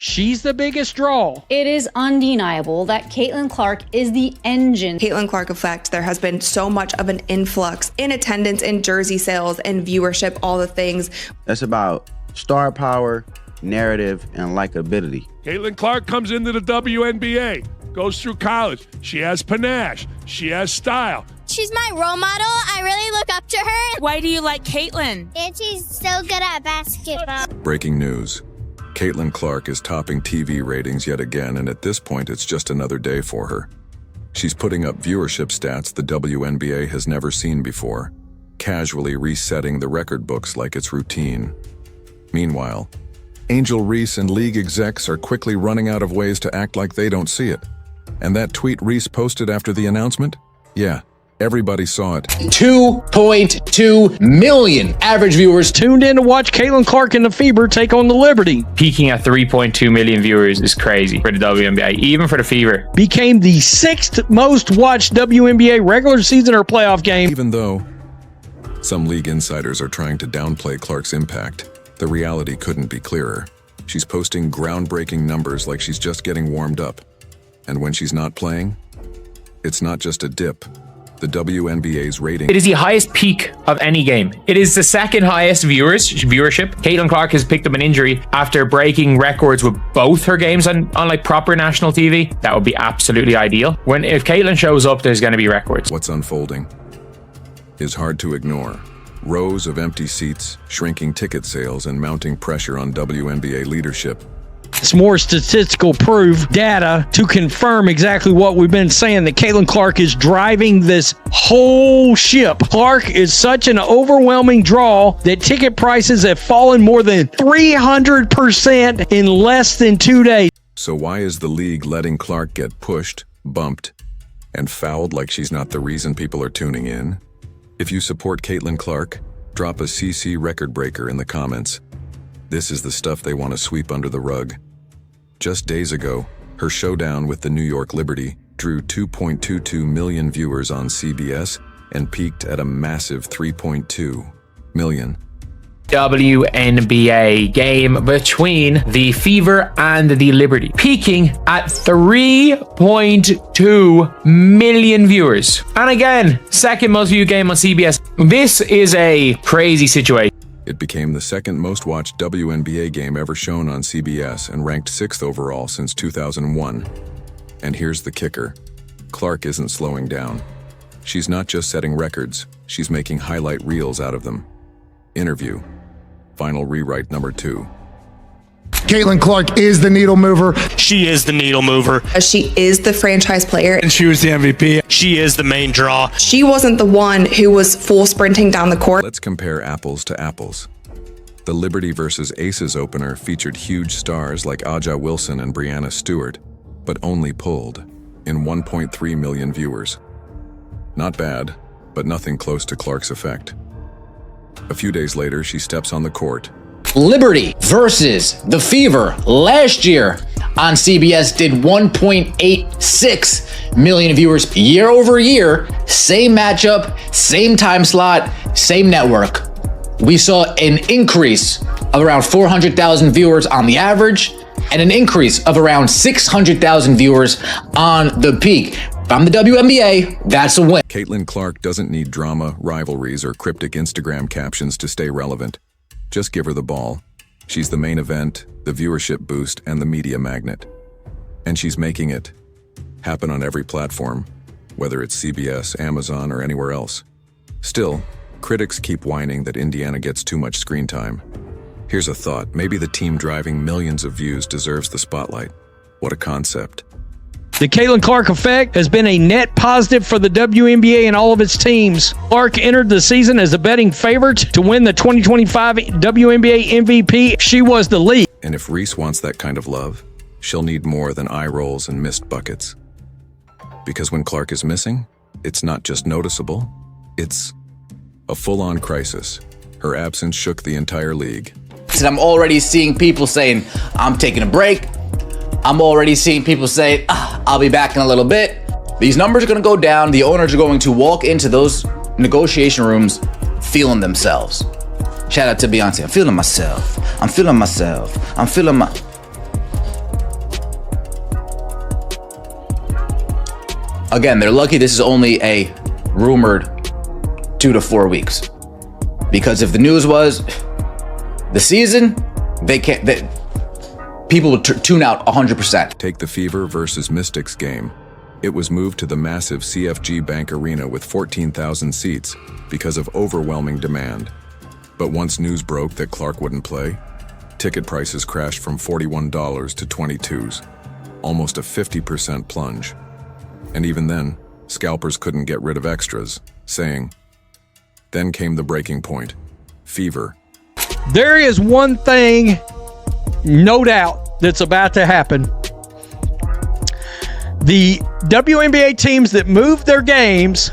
She's the biggest draw. It is undeniable that Caitlin Clark is the engine. Caitlin Clark effect. There has been so much of an influx in attendance, in jersey sales, and viewership, all the things. That's about star power, narrative, and likability. Caitlin Clark comes into the WNBA, goes through college. She has panache. She has style. She's my role model. I really look up to her. Why do you like Caitlin? And she's so good at basketball. Breaking news. Caitlin Clark is topping TV ratings yet again, and at this point it's just another day for her. She's putting up viewership stats the WNBA has never seen before, casually resetting the record books like it's routine. Meanwhile, Angel Reese and league execs are quickly running out of ways to act like they don't see it. And that tweet Reese posted after the announcement? Yeah, everybody saw it. 2.2 million average viewers tuned in to watch Caitlin Clark and the Fever take on the Liberty. Peaking at 3.2 million viewers is crazy for the WNBA, even for the Fever. Became the 6th most watched WNBA regular season or playoff game. Even though some league insiders are trying to downplay Clark's impact, the reality couldn't be clearer. She's posting groundbreaking numbers like she's just getting warmed up. And when she's not playing, it's not just a dip. The WNBA's rating. It is the highest peak of any game. It is the second highest viewership. Caitlin Clark has picked up an injury after breaking records with both her games on like proper national TV. That would be absolutely ideal. If Caitlin shows up, there's going to be records. What's unfolding is hard to ignore. Rows of empty seats, shrinking ticket sales, and mounting pressure on WNBA leadership. It's more statistical proof, data, to confirm exactly what we've been saying, that Caitlin Clark is driving this whole ship. Clark is such an overwhelming draw that ticket prices have fallen more than 300% in less than 2 days. So why is the league letting Clark get pushed, bumped, and fouled like she's not the reason people are tuning in? If you support Caitlin Clark, drop a CC record breaker in the comments. This is the stuff they want to sweep under the rug. Just days ago, her showdown with the New York Liberty drew 2.22 million viewers on CBS and peaked at a massive 3.2 million. WNBA game between the Fever and the Liberty, peaking at 3.2 million viewers. And again, second most viewed game on CBS. This is a crazy situation. It became the second most watched WNBA game ever shown on CBS and ranked 6th overall since 2001. And here's the kicker. Clark isn't slowing down. She's not just setting records, she's making highlight reels out of them. Interview. Final rewrite number 2. Caitlin Clark is the needle mover. She is the needle mover. She is the franchise player. And she was the MVP. She is the main draw. She wasn't the one who was full sprinting down the court. Let's compare apples to apples. The Liberty versus Aces opener featured huge stars like Aja Wilson and Brianna Stewart, but only pulled in 1.3 million viewers. Not bad, but nothing close to Clark's effect. A few days later, she steps on the court. Liberty versus the Fever last year on CBS did 1.86 million viewers year over year. Same matchup, same time slot, same network. We saw an increase of around 400,000 viewers on the average and an increase of around 600,000 viewers on the peak. From the WNBA, that's a win. Caitlin Clark doesn't need drama, rivalries, or cryptic Instagram captions to stay relevant. Just give her the ball. She's the main event, the viewership boost, and the media magnet. And she's making it happen on every platform, whether it's CBS, Amazon, or anywhere else. Still, critics keep whining that Indiana gets too much screen time. Here's a thought. Maybe the team driving millions of views deserves the spotlight. What a concept. The Caitlin Clark effect has been a net positive for the WNBA and all of its teams. Clark entered the season as a betting favorite to win the 2025 WNBA MVP. She was the lead. And if Reese wants that kind of love, she'll need more than eye rolls and missed buckets. Because when Clark is missing, it's not just noticeable, it's a full-on crisis. Her absence shook the entire league. And I'm already seeing people saying, I'm taking a break. I'm already seeing people say, I'll be back in a little bit. These numbers are going to go down. The owners are going to walk into those negotiation rooms feeling themselves. Shout out to Beyonce. I'm feeling myself. I'm feeling myself. I'm feeling my... Again, they're lucky this is only a rumored 2 to 4 weeks. Because if the news was the season, people would tune out 100%. Take the Fever versus Mystics game. It was moved to the massive CFG Bank Arena with 14,000 seats because of overwhelming demand. But once news broke that Clark wouldn't play, ticket prices crashed from $41 to $22s, almost a 50% plunge. And even then, scalpers couldn't get rid of extras, saying, then came the breaking point, Fever. There is one thing, no doubt, that's about to happen. The WNBA teams that move their games,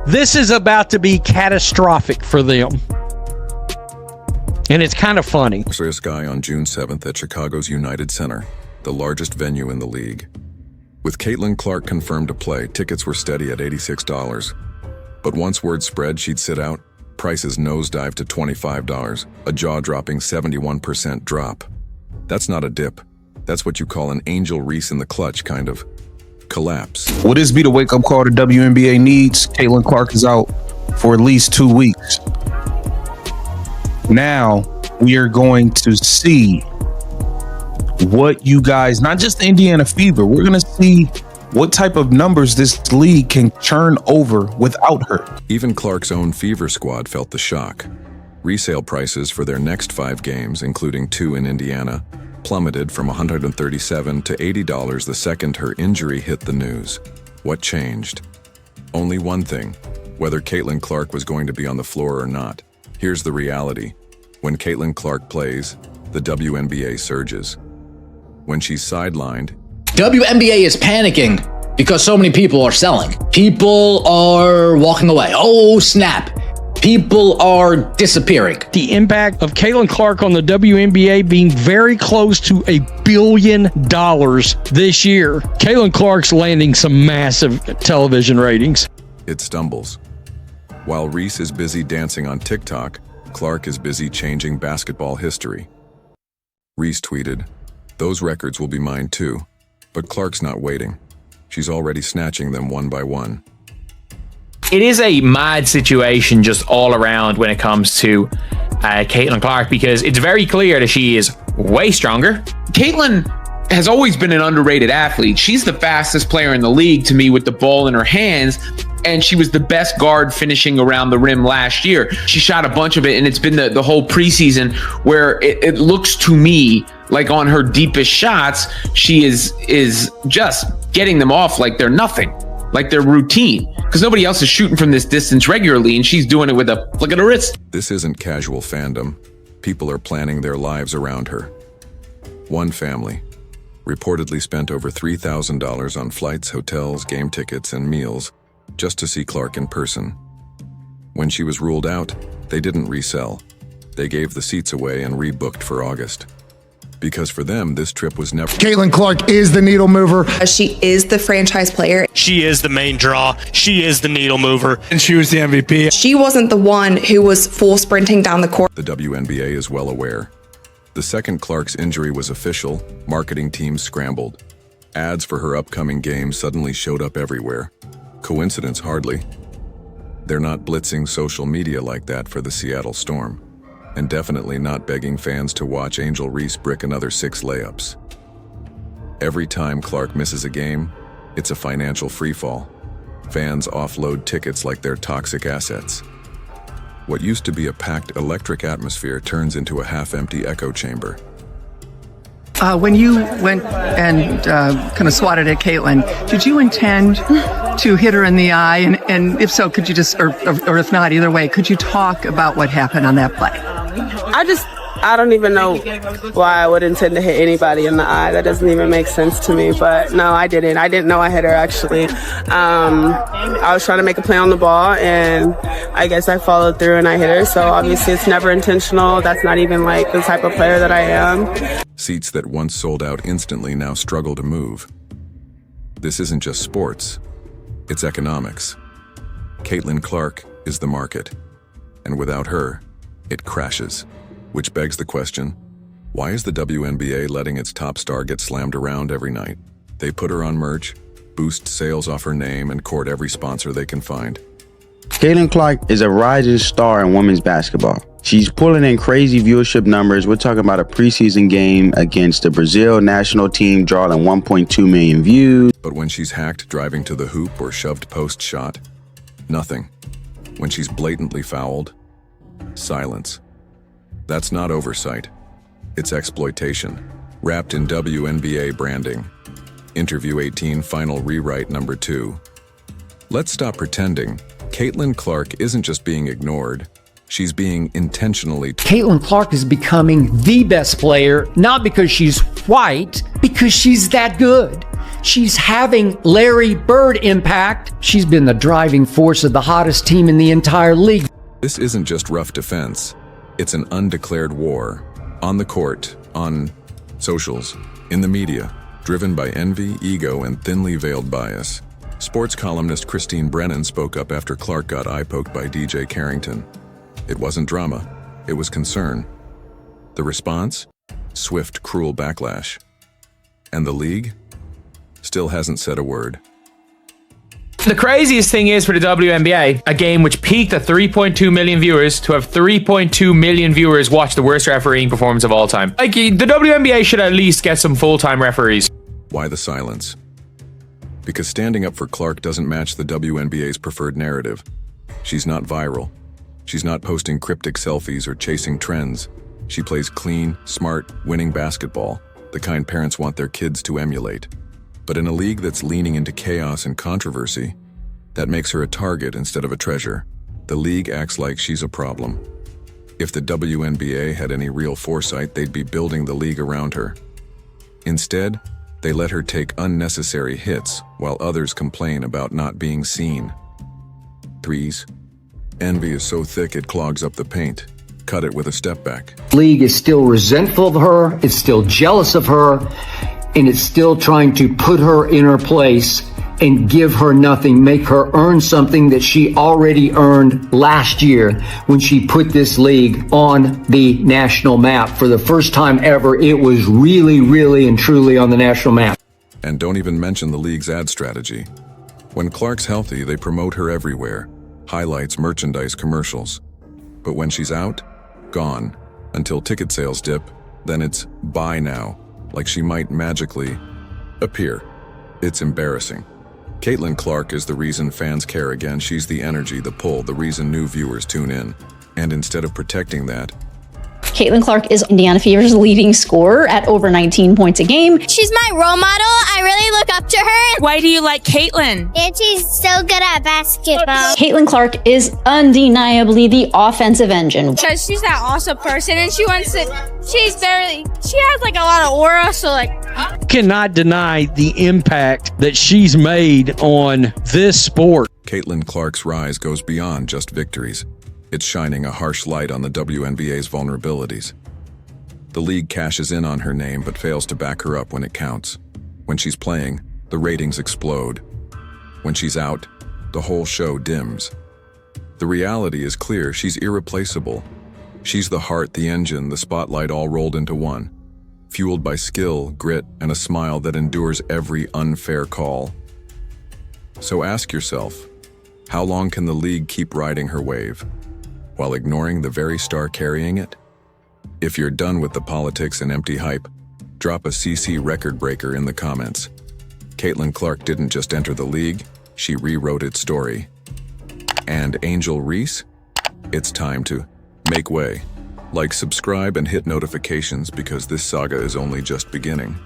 this is about to be catastrophic for them. And it's kind of funny. Sky on June 7th at Chicago's United Center, the largest venue in the league. With Caitlin Clark confirmed to play, tickets were steady at $86. But once word spread she'd sit out, prices nosedived to $25, a jaw-dropping 71% drop. That's not a dip. That's what you call an Angel Reese in the clutch kind of collapse. Will this be the wake-up call the WNBA needs? Caitlin Clark is out for at least 2 weeks. Now we are going to see what you guys, not just the Indiana Fever, we're going to see what type of numbers this league can churn over without her. Even Clark's own Fever squad felt the shock. Resale prices for their next 5 games, including 2 in Indiana, plummeted from $137 to $80 the second her injury hit the news. What changed? Only one thing, whether Caitlin Clark was going to be on the floor or not. Here's the reality. When Caitlin Clark plays, the WNBA surges. When she's sidelined, WNBA is panicking because so many people are selling. People are walking away. Oh, snap. People are disappearing. The impact of Caitlin Clark on the WNBA being very close to $1 billion this year. Caitlin Clark's landing some massive television ratings. it stumbles. While Reese is busy dancing on TikTok, Clark is busy changing basketball history. Reese tweeted, "Those records will be mine too." But Clark's not waiting. She's already snatching them one by one. It is a mad situation just all around when it comes to Caitlin Clark, because it's very clear that she is way stronger. Caitlin has always been an underrated athlete. She's the fastest player in the league to me with the ball in her hands, and she was the best guard finishing around the rim last year. She shot a bunch of it, and it's been the whole preseason where it looks to me like on her deepest shots, she is just getting them off like they're nothing, like they're routine, because nobody else is shooting from this distance regularly, and she's doing it with a flick of the wrist. This isn't casual fandom. People are planning their lives around her. One family reportedly spent over $3,000 on flights, hotels, game tickets, and meals just to see Clark in person. When she was ruled out, they didn't resell. They gave the seats away and rebooked for August. Because for them, this trip was never... Caitlin Clark is the needle mover. She is the franchise player. She is the main draw. She is the needle mover. And she was the MVP. She wasn't the one who was full sprinting down the court. The WNBA is well aware. The second Clark's injury was official, marketing teams scrambled. Ads for her upcoming games suddenly showed up everywhere. Coincidence hardly. They're not blitzing social media like that for the Seattle Storm. And definitely not begging fans to watch Angel Reese brick another 6 layups. Every time Clark misses a game, it's a financial freefall. Fans offload tickets like they're toxic assets. What used to be a packed electric atmosphere turns into a half-empty echo chamber. When you went and kind of swatted at Caitlin, did you intend to hit her in the eye? And if so, could you just, or if not, either way, could you talk about what happened on that play? I don't even know why I would intend to hit anybody in the eye. That doesn't even make sense to me. But no, I didn't. I didn't know I hit her, actually. I was trying to make a play on the ball, and I guess I followed through and I hit her. So obviously it's never intentional. That's not even like the type of player that I am. Seats that once sold out instantly now struggle to move. This isn't just sports. It's economics. Caitlin Clark is the market. And without her, it crashes. Which begs the question, why is the WNBA letting its top star get slammed around every night? They put her on merch, boost sales off her name, and court every sponsor they can find. Caitlin Clark is a rising star in women's basketball. She's pulling in crazy viewership numbers. We're talking about a preseason game against the Brazil national team drawing 1.2 million views. But when she's hacked driving to the hoop or shoved post shot, nothing. When she's blatantly fouled, silence. That's not oversight. It's exploitation, wrapped in Wnba branding. Interview 18, final rewrite number 2. Let's stop pretending. Caitlin Clark isn't just being ignored. She's being intentionally... Caitlin Clark is becoming the best player, not because she's white, because she's that good. She's having Larry Bird impact. She's been the driving force of the hottest team in the entire league. This isn't just rough defense. It's an undeclared war. On the court, on socials, in the media, driven by envy, ego, and thinly veiled bias. Sports columnist Christine Brennan spoke up after Clark got eye-poked by DJ Carrington. It wasn't drama, it was concern. The response? Swift, cruel backlash. And the league? Still hasn't said a word. The craziest thing is for the WNBA, a game which peaked at 3.2 million viewers, to have 3.2 million viewers watch the worst refereeing performance of all time. Like, the WNBA should at least get some full-time referees. Why the silence? Because standing up for Clark doesn't match the WNBA's preferred narrative. She's not viral. She's not posting cryptic selfies or chasing trends. She plays clean, smart, winning basketball, the kind parents want their kids to emulate. But in a league that's leaning into chaos and controversy, that makes her a target instead of a treasure. The league acts like she's a problem. If the WNBA had any real foresight, they'd be building the league around her. Instead, they let her take unnecessary hits while others complain about not being seen. Threes. Envy is so thick it clogs up the paint. Cut it with a step back. The league is still resentful of her, it's still jealous of her, and it's still trying to put her in her place and give her nothing, make her earn something that she already earned last year when she put this league on the national map. For the first time ever, it was really, really and truly on the national map. And don't even mention the league's ad strategy. When Clark's healthy, they promote her everywhere. Highlights, merchandise, commercials. But when she's out, gone. Until ticket sales dip, then it's buy now, like she might magically appear. It's embarrassing. Caitlin Clark is the reason fans care again. She's the energy, the pull, the reason new viewers tune in. And instead of protecting that, Caitlin Clark is Indiana Fever's leading scorer at over 19 points a game. She's my role model. I really look up to her. Why do you like Caitlin? And she's so good at basketball. Caitlin Clark is undeniably the offensive engine. Because she's that awesome person and she has like a lot of aura, so like... Cannot deny the impact that she's made on this sport. Caitlin Clark's rise goes beyond just victories. It's shining a harsh light on the WNBA's vulnerabilities. The league cashes in on her name but fails to back her up when it counts. When she's playing, the ratings explode. When she's out, the whole show dims. The reality is clear, she's irreplaceable. She's the heart, the engine, the spotlight all rolled into one, fueled by skill, grit, and a smile that endures every unfair call. So ask yourself, how long can the league keep riding her wave, while ignoring the very star carrying it? If you're done with the politics and empty hype, drop a CC record breaker in the comments. Caitlin Clark didn't just enter the league, she rewrote its story. And Angel Reese? It's time to make way. Like, subscribe, and hit notifications because this saga is only just beginning.